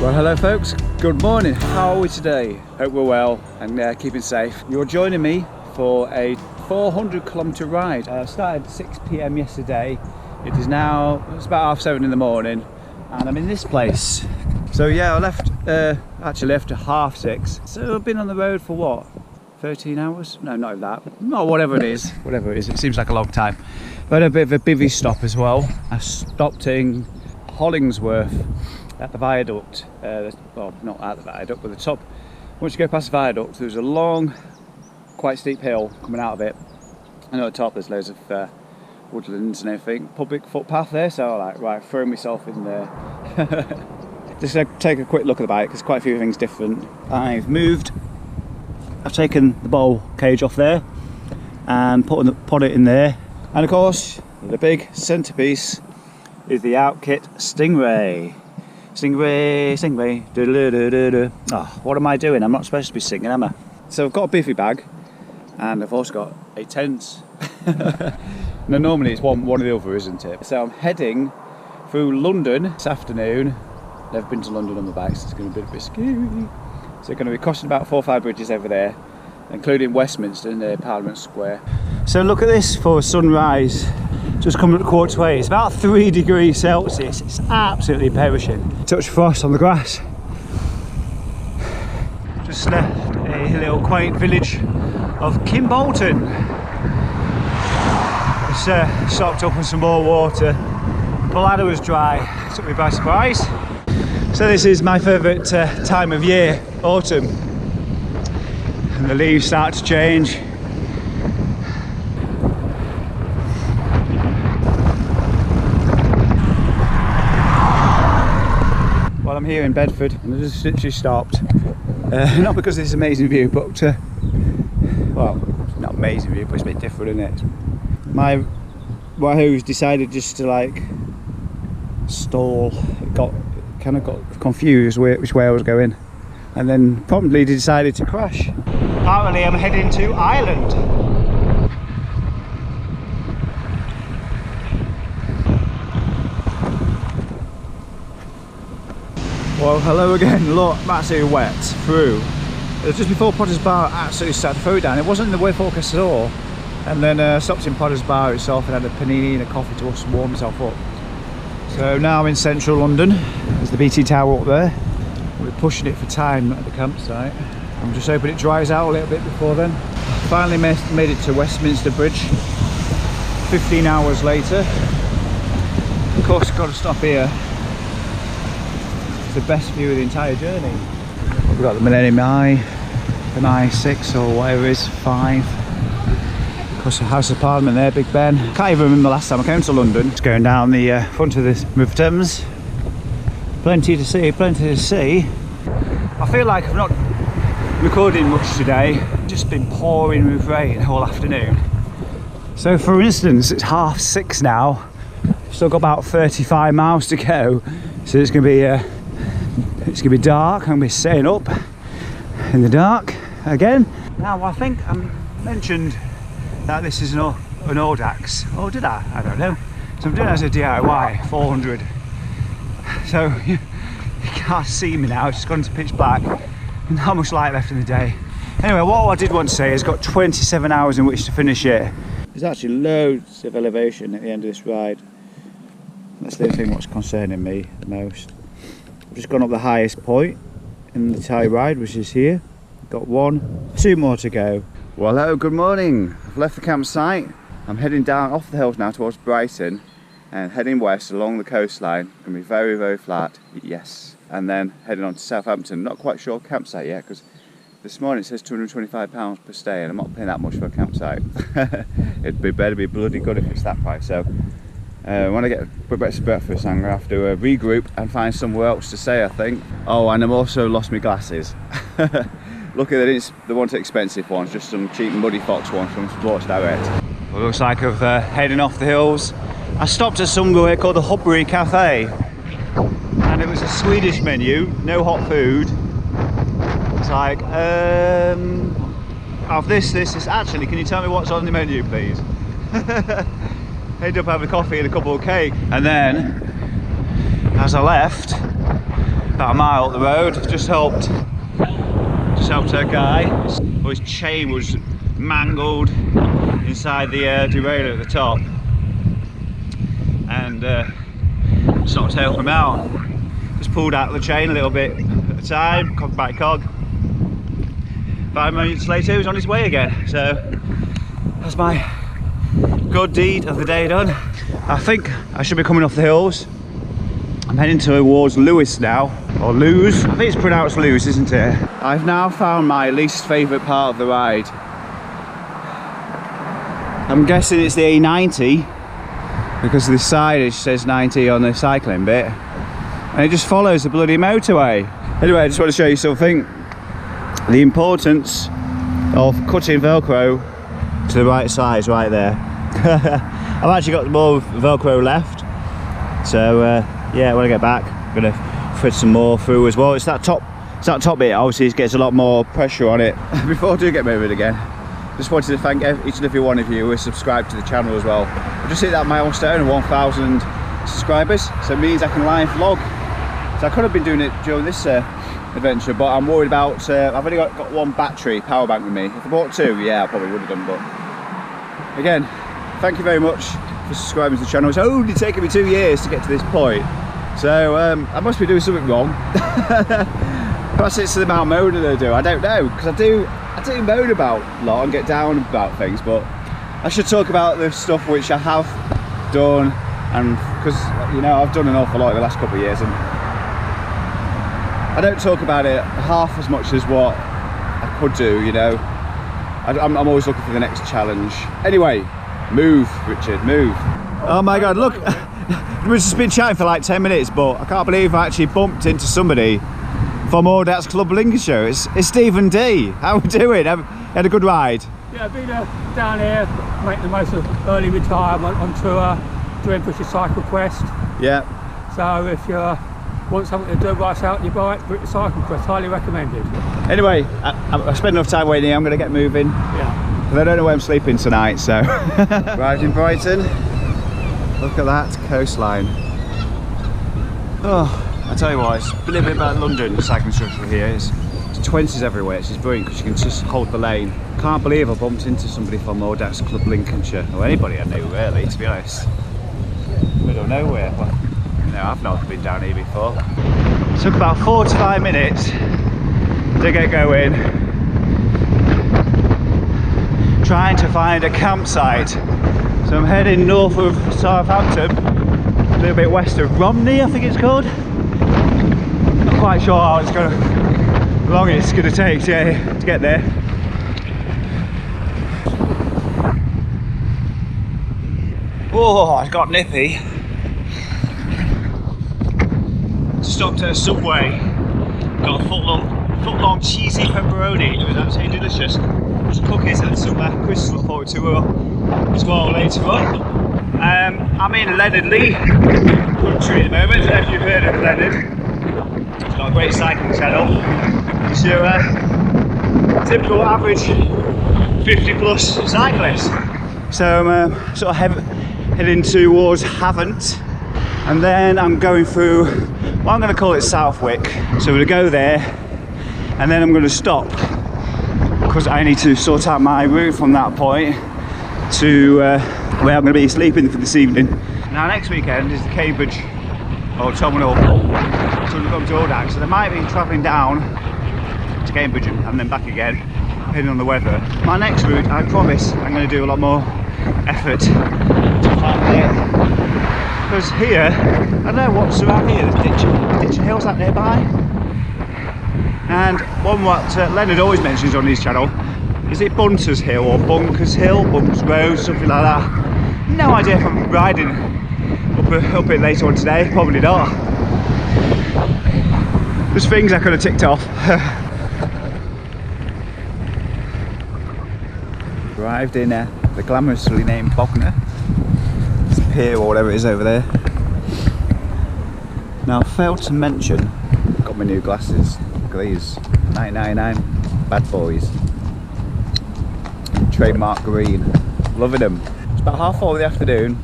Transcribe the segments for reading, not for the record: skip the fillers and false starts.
Well, hello folks, good morning. How are we today? Hope we're well and keeping safe. You're joining me for a 400-kilometre ride. Started 6 p.m. yesterday. It's about 7:30 in the morning and I'm in this place. So yeah, I left at 6:30. So I've been on the road for what? 13 hours? No, not that. No, whatever it is. It seems like a long time. But a bit of a bivvy stop as well. I stopped in Hollingsworth at the viaduct. Well, not at the viaduct, but the top. Once you go past the viaduct, there's a long, quite steep hill coming out of it. And at the top there's loads of woodlands and everything. Public footpath there, so I like throwing myself in there. Just gonna take a quick look at the bike. There's quite a few things different. I've taken the bowl cage off there and put it in there. And of course, the big centerpiece is the Outkit Stingray. Stingray, oh, what am I doing? I'm not supposed to be singing, am I? So I've got a bivvy bag and I've also got a tent. Now normally it's one or the other, isn't it? So I'm heading through London this afternoon. Never been to London on the bike, so it's going to be a bit scary. So we're going to be crossing about 4 or 5 bridges over there, including Westminster near Parliament Square. So look at this for sunrise. Just coming up Quarterway. It's about 3 degrees Celsius. It's absolutely perishing. Touch frost on the grass. Just left a little quaint village of Kimbolton. It's soaked up in some more water. The ladder was dry. Took me by surprise. So this is my favourite time of year, autumn. And the leaves start to change. Well, I'm here in Bedford and I just literally stopped. Not because of this amazing view, but well, not amazing view, but it's a bit different, isn't it? My Wahoo's decided just to like stall. It got confused which way I was going, and then promptly decided to crash. Apparently, I'm heading to Ireland. Well, hello again. Look, I'm absolutely wet through. It was just before Potter's Bar, I absolutely sat the food down. It wasn't in the way forecast at all. And then stopped in Potter's Bar itself and had a panini and a coffee to warm myself up. So now I'm in central London. There's the BT Tower up there. We're pushing it for time at the campsite. I'm just hoping it dries out a little bit before then. Finally made it to Westminster Bridge 15 hours later. Of course, got to stop here. The best view of the entire journey. We've got the Millennium Eye, MI6 or whatever it is, 5. Of course, the House of Parliament there, Big Ben. Can't even remember the last time I came to London. Just going down the front of this River Thames. Plenty to see, plenty to see. I feel like I've not recorded much today. It's just been pouring with rain all afternoon. So for instance, it's 6:30 now. Still got about 35 miles to go. So it's going to be dark. I'm going to be staying up in the dark again. Now I think I mentioned that this is an audax. Oh, did I? I don't know. So I'm doing it as a DIY, 400. So you can't see me now. It's just gone to pitch black. And not much light left in the day. Anyway, what I did want to say is I've got 27 hours in which to finish it. There's actually loads of elevation at the end of this ride. That's the thing what's concerning me the most. I've just gone up the highest point in the entire ride, which is here. Got 2 more to go. Well, hello, good morning. I've left the campsite. I'm heading down off the hills now towards Brighton and heading west along the coastline. It's going to be very, very flat, yes. And then heading on to Southampton. Not quite sure campsite yet because this morning it says £225 per stay and I'm not paying that much for a campsite. It'd better be bloody good if it's that price. So when I get a breakfast, I'm going to have to regroup and find somewhere else to stay, I think. Oh, and I've also lost my glasses. Luckily they weren't expensive ones, just some cheap Muddy Fox ones from Sports Direct. Well, it looks like I've heading off the hills. I stopped at somewhere called the Hubbury Cafe and it was a Swedish menu, no hot food. It's like, of this, actually, can you tell me what's on the menu, please? Ended up having a coffee and a couple of cake. And then, as I left, About a mile up the road. Just helped a guy. His chain was mangled inside the derailleur at the top, and just not to help him out. Just pulled out the chain a little bit at a time, cog by cog. 5 minutes later he was on his way again. So that's my good deed of the day done. I think I should be coming off the hills. I'm heading towards Lewes now, or Lewes. I think it's pronounced Lewes, isn't it? I've now found my least favourite part of the ride. I'm guessing it's the A90, because the signage says 90 on the cycling bit, and it just follows the bloody motorway. Anyway, I just want to show you something. The importance of cutting Velcro to the right size right there. I've actually got more Velcro left, so yeah, when I get back I'm going to thread some more through as well. It's that top bit, obviously it gets a lot more pressure on it. Before I do get moving again, just wanted to thank each and every one of you who are subscribed to the channel as well. I just hit that milestone of 1,000 subscribers, so it means I can live vlog. So I could have been doing it during this adventure, but I'm worried about, I've only got one battery power bank with me. If I bought two, yeah, I probably would have done, but again, thank you very much for subscribing to the channel. It's only taken me 2 years to get to this point, so I must be doing something wrong. Perhaps it's the amount of moaning I do, I don't know, because I do moan about a lot and get down about things, but I should talk about the stuff which I have done, and because, you know, I've done an awful lot in the last couple of years, and I don't talk about it half as much as what I could do, you know. I'm always looking for the next challenge. Anyway, move, Richard, move. Oh my God, look, we've just been chatting for like 10 minutes, but I can't believe I actually bumped into somebody from Audax Club Lincolnshire. It's Stephen D. How are we doing? Had a good ride? Yeah, I've been down here making the most of early retirement on tour, doing British Cycle Quest. Yeah. So if you want something to do whilst out on your bike, British Cycle Quest, highly recommended. Anyway, I spent enough time waiting here. I'm going to get moving. Yeah. Because I don't know where I'm sleeping tonight, so. Arrived in Brighton. Look at that coastline. Oh, I tell you what, it's a little bit about London, the cycling structure here. It's 20s everywhere, it's just brilliant because you can just hold the lane. Can't believe I bumped into somebody from Audax Club Lincolnshire, or anybody I knew really, to be honest. Middle of nowhere. Well, no, I've not been down here before. It took about 45 minutes to get going, trying to find a campsite. So I'm heading north of Southampton, a little bit west of Romney, I think it's called. Not quite sure how long it's going to take to get there. Oh, it's got nippy. Stopped at a Subway, got a foot-long cheesy pepperoni. It was absolutely delicious. There's cookies and some crisps to look forward to as well later on. I'm in Leonard Lee country at the moment. I don't know if you've heard of Leonard. It's got a great cycling channel. It's your typical average 50+ cyclist. So I'm sort of heading towards Havant, and then I'm going through, well, I'm going to call it Southwick. So we're going to go there, and then I'm going to stop because I need to sort out my route from that point to where I'm going to be sleeping for this evening. Now next weekend is the Cambridge Autumnal to Audax, so they might be travelling down to Cambridge and then back again, depending on the weather. My next route, I promise, I'm going to do a lot more effort to find it. Because here, I don't know what's around here, there's ditch and hills out nearby. And one what Leonard always mentions on his channel, is it Bunter's Hill or Bunkers Hill, Bunkers Road, something like that. No idea if I'm riding up it later on today, probably not. There's things I could have ticked off. Arrived in the glamorously named Bognor. It's a pier or whatever it is over there. Now I failed to mention, got my new glasses. Look at these, 9.99 bad boys. Trademark green, loving them. It's about 4:30 in the afternoon.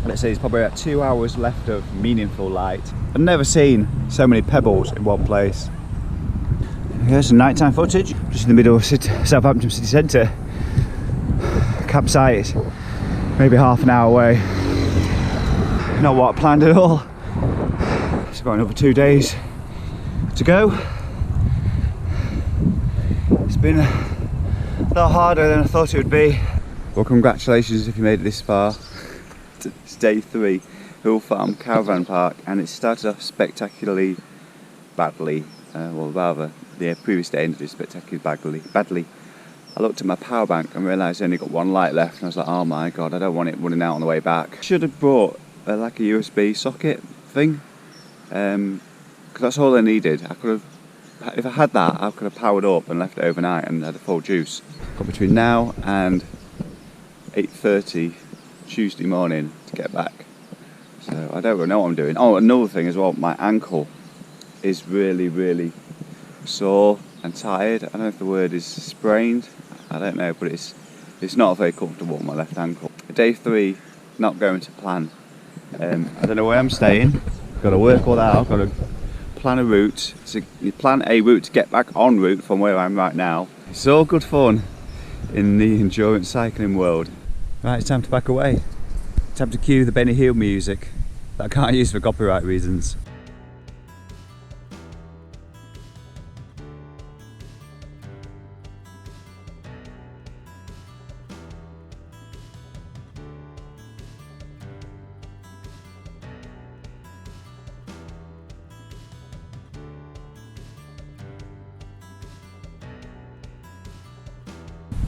let's say there's probably about 2 hours left of meaningful light. I've never seen so many pebbles in one place. Here's some nighttime footage, just in the middle of Southampton city centre. Campsite is maybe half an hour away. Not what I planned at all. It's got another 2 days to go. It's been a lot harder than I thought it would be. Well, congratulations if you made it this far. It's day 3, Hill Farm Caravan Park, and it started off spectacularly badly. Well, rather, the previous day ended spectacularly badly. I looked at my power bank and realised I only got one light left, and I was like, oh my god, I don't want it running out on the way back. Should have brought like a USB socket thing, because that's all I needed. I could have, if I had that, I could have powered up and left it overnight and had a full juice. Got between now and 8:30 Tuesday morning to get back, so I don't really know what I'm doing. Oh, another thing as well, my ankle is really sore and tired. I don't know if the word is sprained, I don't know, but it's not very comfortable on my left ankle. Day 3, not going to plan. I don't know where I'm staying. Got to work all that out. Got to plan a route. Plan a route to get back en route from where I am right now. It's all good fun in the endurance cycling world. Right, it's time to back away. Time to cue the Benny Hill music that I can't use for copyright reasons.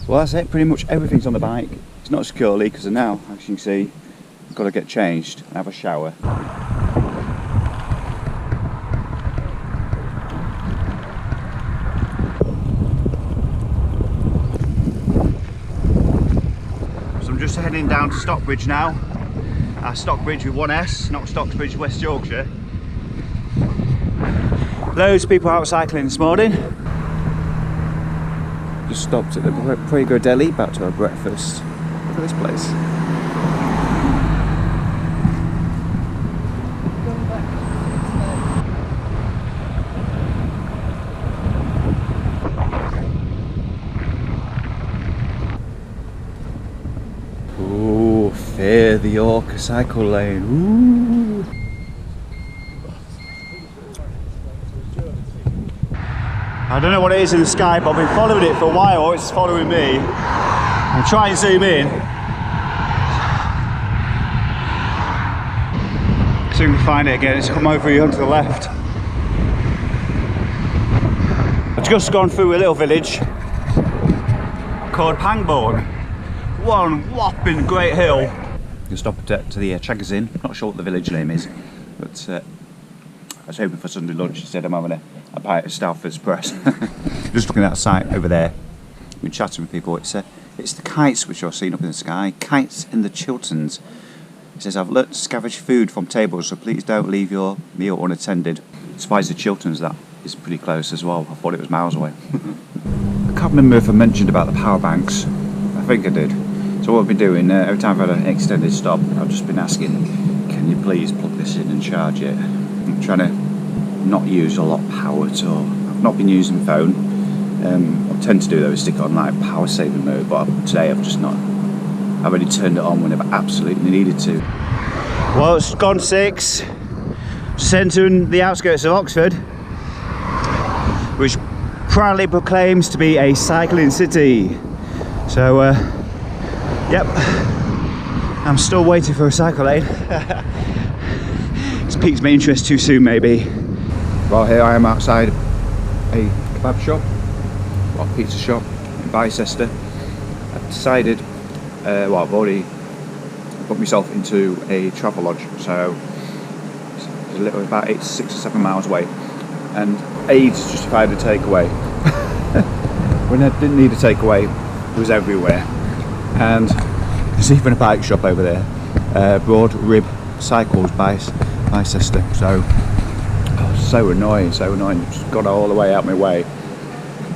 Well, that's it, pretty much everything's on the bike. It's not securely because now, as you can see, I've got to get changed and have a shower. So I'm just heading down to Stockbridge now. Stockbridge with one S, not Stockbridge, West Yorkshire. Loads of people out cycling this morning. Just stopped at the Prego Deli, about to have breakfast. Look at this place. Ooh, Fear the Orca cycle lane. Ooh. I don't know what it is in the sky, but I've been following it for a while. It's following me. I'll try and zoom in. Soon we find it again. It's come over here onto the left. I've just gone through a little village called Pangbourne. One whopping great hill. You'll stop at to the Chaggers Inn. Not sure what the village name is, but I was hoping for Sunday lunch. Instead I'm having a bite of Stafford's Press. Just looking at that site over there. I've been chatting with people. It's the kites which are seen up in the sky. Kites in the Chilterns. It says, I've learnt to scavenge food from tables, so please don't leave your meal unattended. As far as the Chilterns, that is pretty close as well. I thought it was miles away. I can't remember if I mentioned about the power banks. I think I did. So what I've been doing, every time I've had an extended stop, I've just been asking, can you please plug this in and charge it? I'm trying to not use a lot of power at all. I've not been using the phone. I tend to do though is stick on like power saving mode, but today I've just not. I've only turned it on when I've absolutely needed to. Well, it's gone 6. Centering the outskirts of Oxford, which proudly proclaims to be a cycling city. So, yep, I'm still waiting for a cycle lane. It's piqued my interest too soon, maybe. Well, here I am outside a kebab shop, or pizza shop in Bicester. I've decided, well, I've already put myself into a travelodge, so it's a little about 6 or 7 miles away, and AIDS justified a takeaway. When I didn't need a takeaway, it was everywhere, and there's even a bike shop over there, Broad Rib Cycles by Bicester. So annoying, just got all the way out my way.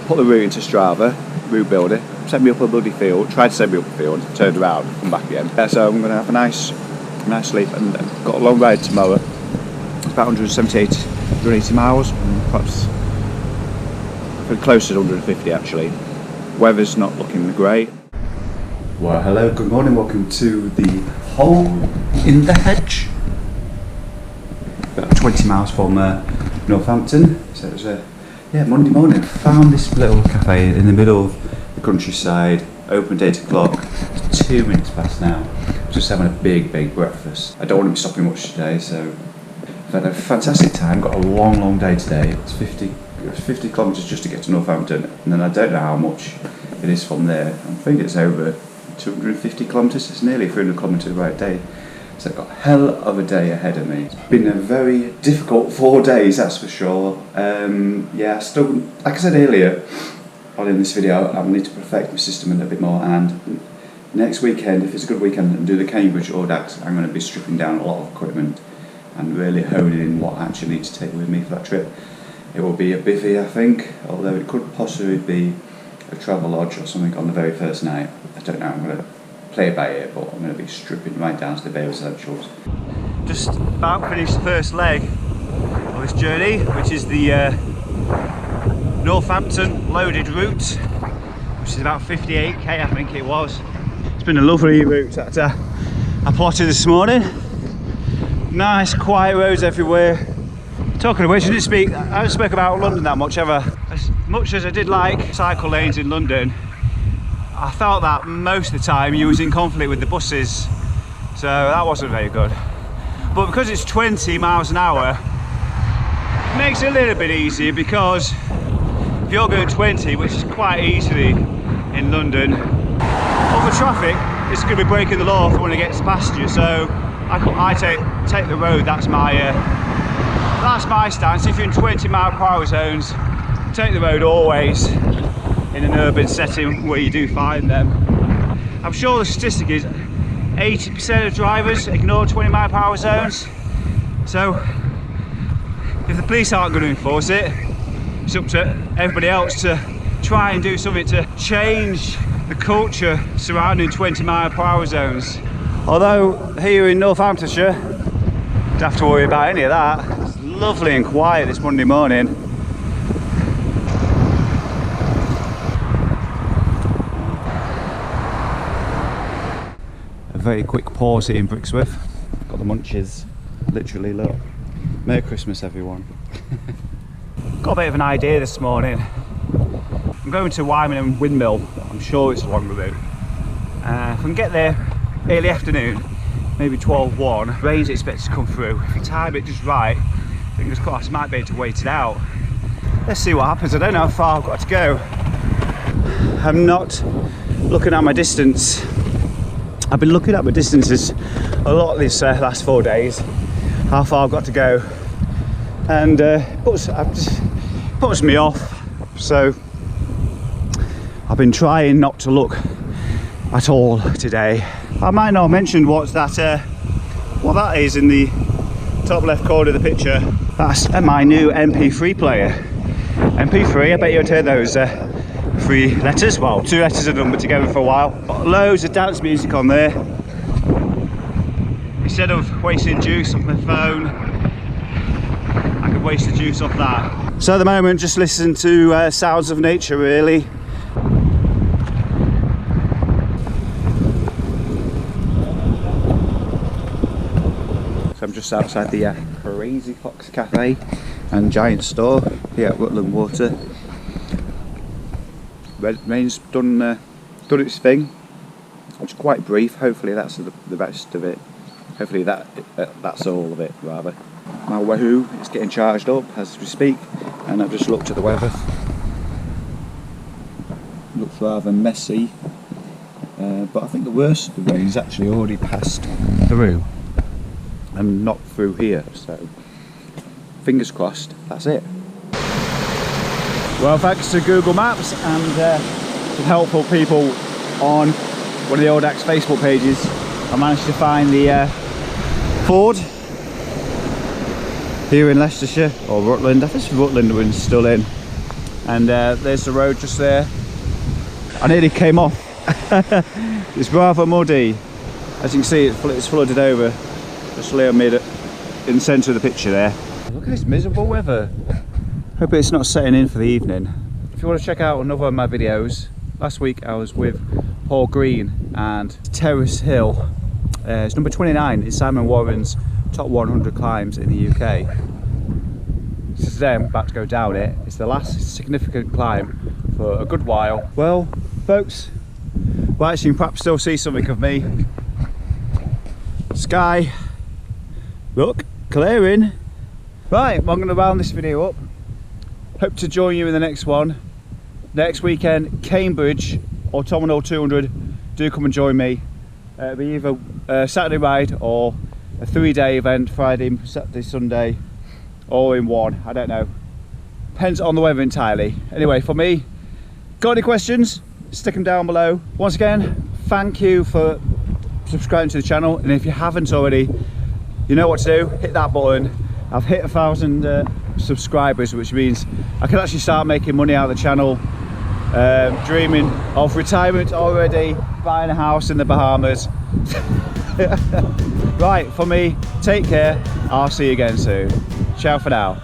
Put the route into Strava, route builder, sent me up a bloody field, tried to send me up a field, turned around, come back again. So I'm going to have a nice nice sleep, and I've got a long ride tomorrow. It's about 178, 180 miles, perhaps pretty close to 150 actually. Weather's not looking great. Well, hello, good morning, welcome to the hole in the hedge. About 20 miles from Northampton, so it was Monday morning. I found this little cafe in the middle of the countryside, opened 8 o'clock, it's 2 minutes past now. Just having a big breakfast. I don't want to be stopping much today, so I've had a fantastic time, got a long day today. It's 50 kilometres just to get to Northampton, and then I don't know how much it is from there. I think it's over 250 kilometres, it's nearly 300 kilometres right day. So I've got a hell of a day ahead of me. It's been a very difficult 4 days, that's for sure. Still, like I said earlier on in this video, I need to perfect my system a little bit more, and next weekend, if it's a good weekend and do the Cambridge audax, I'm going to be stripping down a lot of equipment and really honing in what I actually need to take with me for that trip. It will be a bivvy, I think, although it could possibly be a travelodge or something on the very first night. I don't know, I'm going to play it by ear, but I'm going to be stripping right down to the bare essentials. Just about finished the first leg of this journey, which is the Northampton loaded route, which is about 58k I think it was. It's been a lovely route that I plotted this morning. Nice quiet roads everywhere. Talking of which, I haven't spoke about London that much ever. As much as I did like cycle lanes in London, I felt that most of the time you was in conflict with the buses, so that wasn't very good. But because it's 20 miles an hour, it makes it a little bit easier, because if you're going 20, which is quite easily in London, other traffic is going to be breaking the law for when it gets past you. So I take the road. That's my stance. If you're in 20-mile-per-hour zones, take the road always in an urban setting where you do find them. I'm sure the statistic is 80% of drivers ignore 20-mile-per-hour zones. So if the police aren't going to enforce it, it's up to everybody else to try and do something to change the culture surrounding 20-mile-per-hour zones. Although here in Northamptonshire, don't have to worry about any of that. It's lovely and quiet this Monday morning. A very quick pause here in Brixworth. Got the munchies, literally, look. Merry Christmas everyone. Got a bit of an idea this morning. I'm going to Wyman Windmill. I'm sure it's along the route. If I can get there early afternoon, maybe 12:1, rain's expected to come through. If you time it just right, fingers crossed, I might be able to wait it out. Let's see what happens. I don't know how far I've got to go. I'm not looking at my distance. I've been looking at my distances a lot this last 4 days, how far I've got to go, and puts me off. So I've been trying not to look at all today. I might not have mentioned what that is in the top left corner of the picture. That's my new MP3 player. MP3, I bet you've heard those 3 letters, well, 2 letters of them, but together for a while. Got loads of dance music on there. Instead of wasting juice off my phone, I could waste the juice off that. So at the moment, just listen to sounds of nature, really. So I'm just outside the Crazy Fox Cafe and Giant Store here at Rutland Water. Rain's done its thing. It's quite brief. Hopefully that's the rest of it. Hopefully that's all of it, rather. My Wahoo is getting charged up as we speak, and I've just looked at the weather. Looks rather messy, but I think the worst of the rain's actually already passed through and not through here, so fingers crossed, that's it. Well, thanks to Google Maps and some helpful people on one of the audax Facebook pages, I managed to find the ford here in Leicestershire, or Rutland. I think it's Rutland we're still in, and there's the road just there. I nearly came off. It's rather muddy, as you can see. It's flooded over. Just lay mid in the centre of the picture there. Look at this miserable weather. Hope it's not setting in for the evening. If you want to check out another of my videos, last week I was with Paul Green and Terrace Hill. It's number 29 in Simon Warren's top 100 climbs in the UK. So today I'm about to go down it. It's the last significant climb for a good while. Well, folks, well, actually you can perhaps still see something of me. Sky, look, clearing. Right, I'm going to round this video up. Hope to join you in the next one. Next weekend, Cambridge, Autumnal 200. Do come and join me. It'll be either a Saturday ride or a 3-day event, Friday, Saturday, Sunday, all in one. I don't know. Depends on the weather entirely. Anyway, for me, got any questions? Stick them down below. Once again, thank you for subscribing to the channel, and if you haven't already, you know what to do. Hit that button. I've hit 1,000 subscribers, which means I can actually start making money out of the channel. Dreaming of retirement already, buying a house in the Bahamas. Right, for me, take care. I'll see you again soon. Ciao for now.